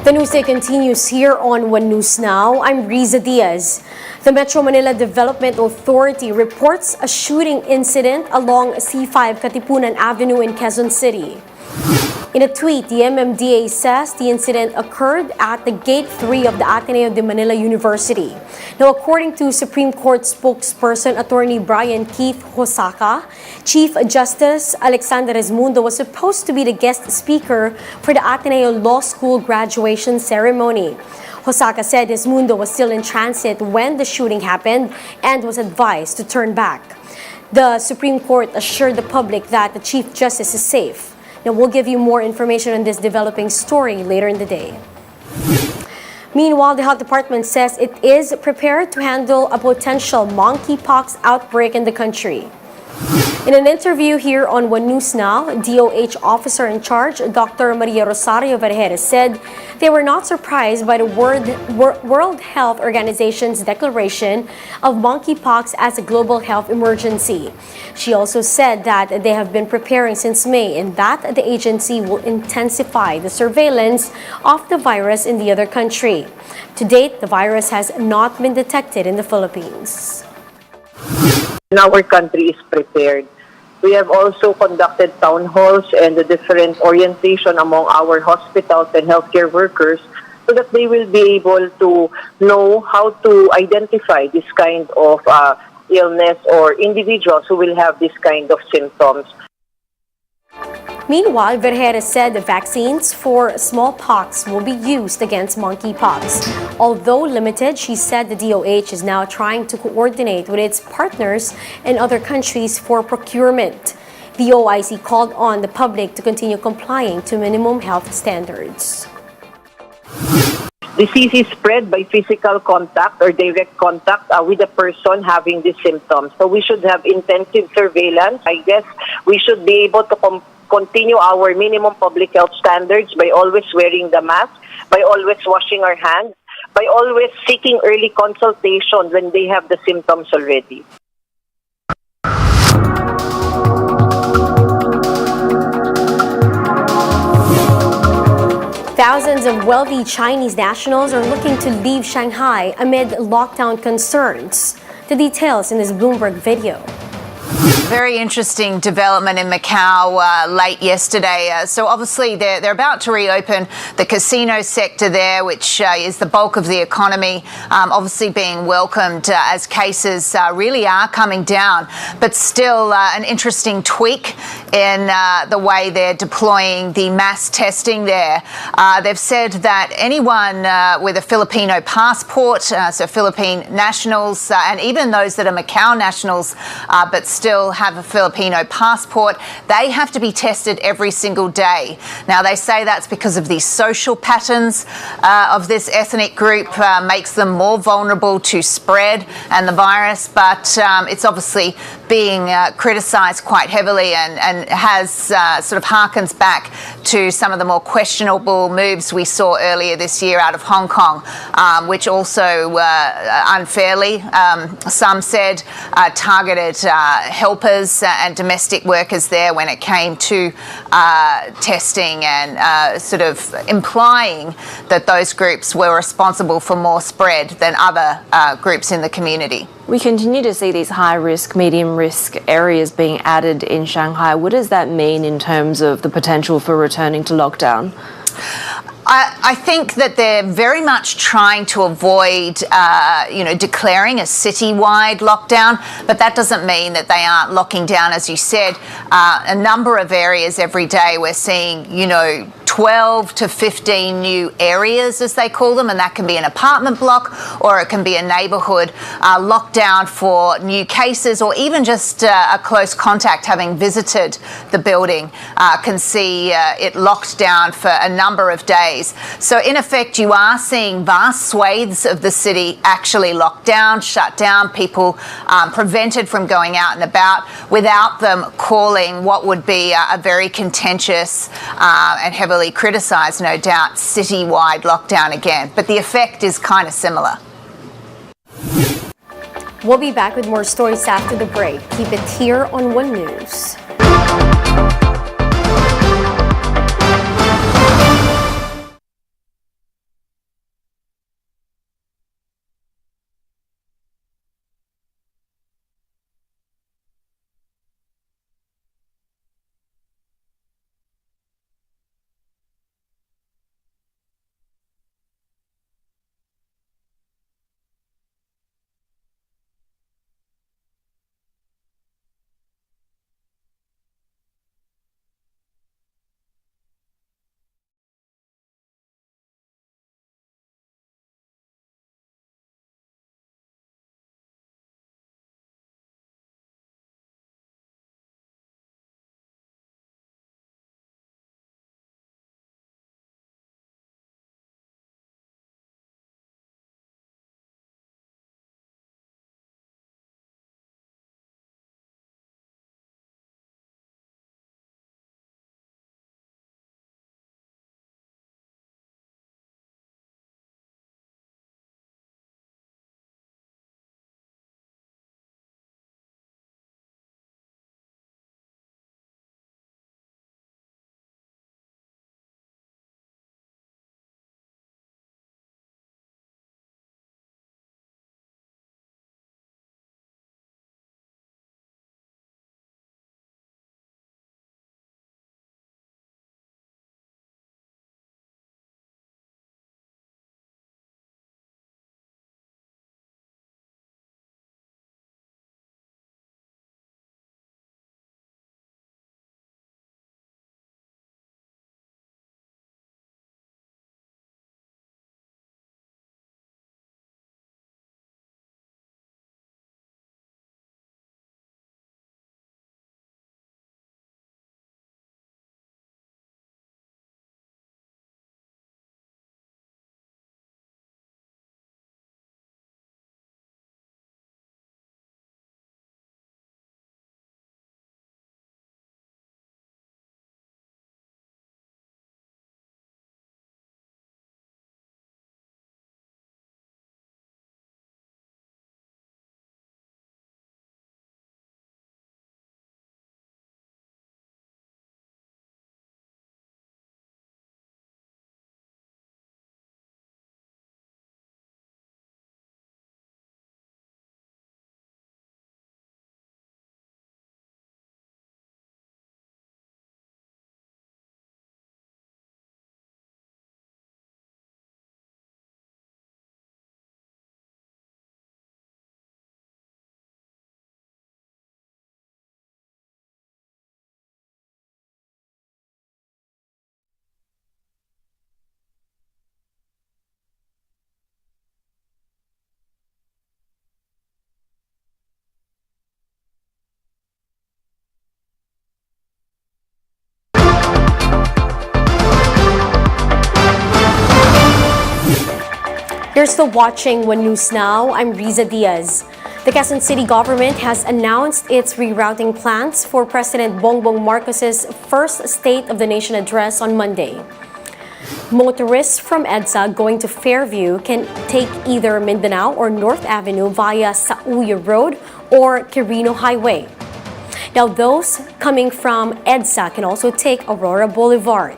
The news day continues here on One News Now. I'm Riza Diaz. The Metro Manila Development Authority reports a shooting incident along C5 Katipunan Avenue in Quezon City. In a tweet, the MMDA says the incident occurred at the Gate 3 of the Ateneo de Manila University. Now, according to Supreme Court spokesperson Attorney Brian Keith Hosaka, Chief Justice Alexander Resmundo was supposed to be the guest speaker for the Ateneo Law School graduation ceremony. Hosaka said Resmundo was still in transit when the shooting happened and was advised to turn back. The Supreme Court assured the public that the Chief Justice is safe. Now, we'll give you more information on this developing story later in the day. Meanwhile, the Health Department says it is prepared to handle a potential monkeypox outbreak in the country. In an interview here on One News Now, DOH officer in charge, Dr. Maria Rosario Vergeres, said they were not surprised by the World Health Organization's declaration of monkeypox as a global health emergency. She also said that they have been preparing since May and that the agency will intensify the surveillance of the virus in the other country. To date, the virus has not been detected in the Philippines. Our country is prepared. We have also conducted town halls and the different orientation among our hospitals and healthcare workers so that they will be able to know how to identify this kind of illness or individuals who will have this kind of symptoms. Meanwhile, Vergeres said the vaccines for smallpox will be used against monkeypox. Although limited, she said the DOH is now trying to coordinate with its partners in other countries for procurement. The OIC called on the public to continue complying to minimum health standards. Disease is spread by physical contact or direct contact with a person having these symptoms. So we should have intensive surveillance. I guess we should be able to continue our minimum public health standards by always wearing the mask, by always washing our hands, by always seeking early consultation when they have the symptoms already. Thousands of wealthy Chinese nationals are looking to leave Shanghai amid lockdown concerns. The details in this Bloomberg video. Very interesting development in Macau late yesterday. So obviously they're about to reopen the casino sector there, which is the bulk of the economy, obviously being welcomed as cases really are coming down. But still an interesting tweak in the way they're deploying the mass testing there. They've said that anyone with a Filipino passport, so Philippine nationals, and even those that are Macau nationals, but still have a Filipino passport, they have to be tested every single day. Now, they say that's because of the social patterns of this ethnic group makes them more vulnerable to spread and the virus, but it's obviously being criticised quite heavily and has sort of harkens back to some of the more questionable moves we saw earlier this year out of Hong Kong, which also unfairly, some said, targeted helpers and domestic workers there when it came to testing and sort of implying that those groups were responsible for more spread than other groups in the community. We continue to see these high-risk, medium-risk areas being added in Shanghai. What does that mean in terms of the potential for returning to lockdown? I think that they're very much trying to avoid, declaring a citywide lockdown, but that doesn't mean that they aren't locking down, as you said, a number of areas every day. We're seeing, 12 to 15 new areas, as they call them, and that can be an apartment block or it can be a neighbourhood locked down for new cases, or even just a close contact having visited the building can see it locked down for a number of days. So in effect, you are seeing vast swathes of the city actually locked down, shut down, people prevented from going out and about without them calling what would be a very contentious and heavily criticised, no doubt, citywide lockdown again. But the effect is kind of similar. We'll be back with more stories after the break. Keep it here on One News. You're still watching One News Now. I'm Riza Diaz. The Quezon City government has announced its rerouting plans for President Bongbong Marcos's first State of the Nation address on Monday. Motorists from EDSA going to Fairview can take either Mindanao or North Avenue via Sauyo Road or Quirino Highway. Now, those coming from EDSA can also take Aurora Boulevard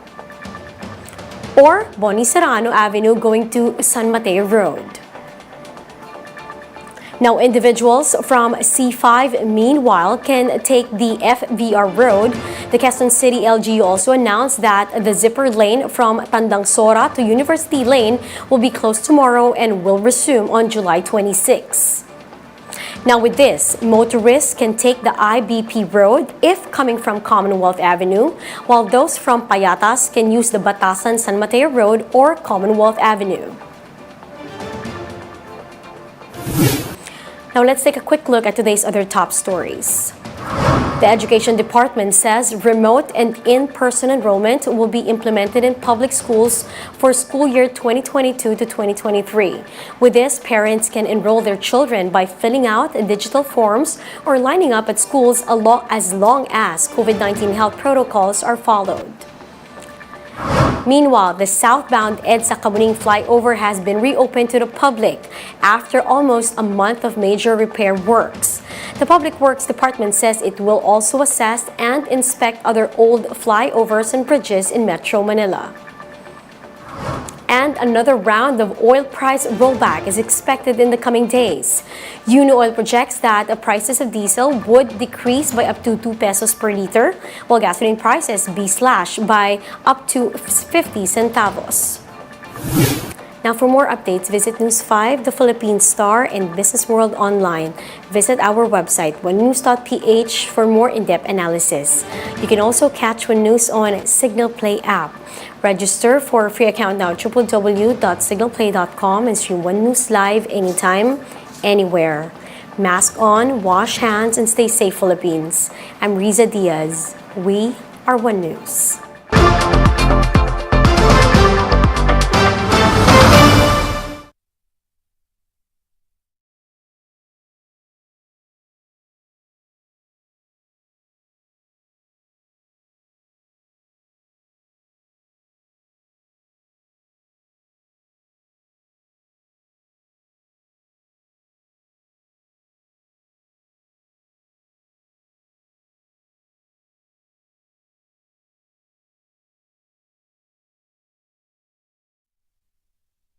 or Boni Serrano Avenue going to San Mateo Road. Now, individuals from C5, meanwhile, can take the FVR Road. The Quezon City LGU also announced that the zipper lane from Tandang Sora to University Lane will be closed tomorrow and will resume on July 26. Now, with this, motorists can take the IBP Road if coming from Commonwealth Avenue, while those from Payatas can use the Batasan San Mateo Road or Commonwealth Avenue. Now let's take a quick look at today's other top stories. The Education Department says remote and in-person enrollment will be implemented in public schools for school year 2022 to 2023. With this, parents can enroll their children by filling out digital forms or lining up at schools as long as COVID-19 health protocols are followed. Meanwhile, the southbound EDSA Kamuning flyover has been reopened to the public after almost a month of major repair works. The Public Works Department says it will also assess and inspect other old flyovers and bridges in Metro Manila. And another round of oil price rollback is expected in the coming days. Uno-Oil projects that the prices of diesel would decrease by up to 2 pesos per liter, while gasoline prices be slashed by up to 50 centavos. Now, for more updates, visit News 5, The Philippine Star, and Business World Online. Visit our website, onenews.ph, for more in-depth analysis. You can also catch One News on Signal Play app. Register for a free account now at www.signalplay.com and stream One News live anytime, anywhere. Mask on, wash hands, and stay safe, Philippines. I'm Riza Diaz. We are One News.